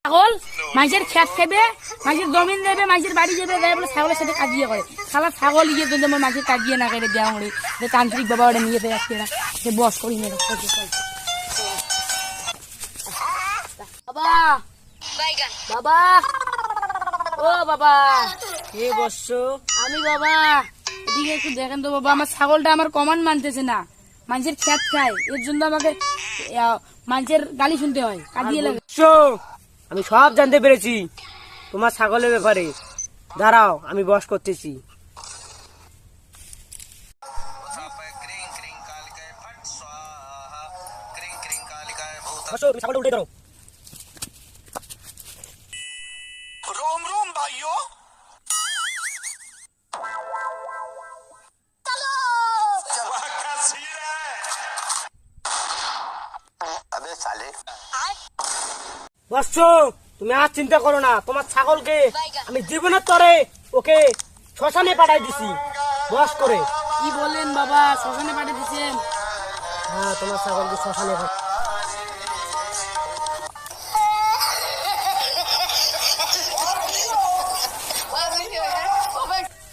ছাগল মাঝের খেত খাবে, মাঝের জমিন দেবে, মাঝের বাড়ি যাবে, যাই বলে ছাগলের সাথে কাজিয়ে করে। খালা ছাগল ইয়ে যদি আমার মাঝে কাজিয়ে না করে দেওয়া হলে যে তান্ত্রিক বাবা ওটা নিয়ে দেয় আজকে সে বস করি মেরে বাবা বাবা ও বাবা কে বসছো? আমি বাবা এদিকে একটু দেখেন তো বাবা, আমার ছাগলটা আমার কমান্ড মানতেছে না, মানুষের খেত খায়, এর জন্য আমাকে মানুষের গালি শুনতে হয়, কাঁদিয়ে লাগে। আমি সব জানতে পেরেছি তোমার ছাগলের ব্যাপারে। দাঁড়াও, আমি বস করতেছি। ছাগলটা উঠে দাও। रोम रोम भाइयों अबे साले বসছো, তুমি আর চিন্তা করো না, তোমার ছাগলকে আমি জীবনের তরে ওকে শ্মশানে পাঠাই দিছি বস করে। কি বলেন বাবা, শ্মশানে পাঠিয়ে দিচ্ছেন? হ্যাঁ, তোমার ছাগলকে শ্মশানে